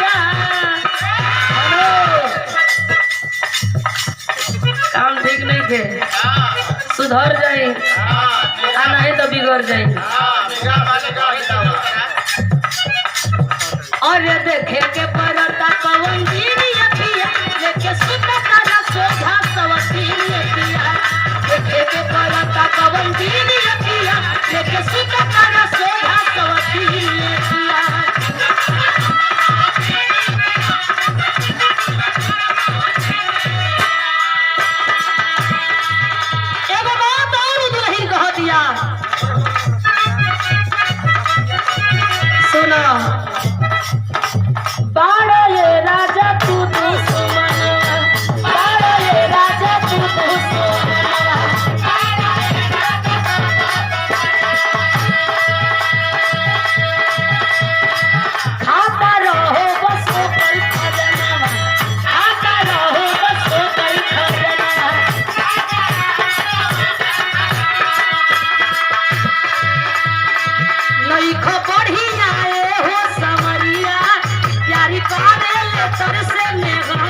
भैया काम ठीक नहीं थे, सुधर जाए नहीं तो बिगड़ जाए। और देखे के परता पवन लेके सुता तारा सोझा सवतीन देखे के परता पवन लेके सुता तारा सोझा सवतीन एगो बात और दुल्हन कह दिया, सुनो बाड़ा ये राजा तू दुश्मन, बाड़ा ये राजा तू दुश्मन, खाता रहो बस कोई खजाना, खाता रहो बस कोई खजाना। नहीं खबर ही आए हो समरिया प्यारी पारे ले तर से मेघा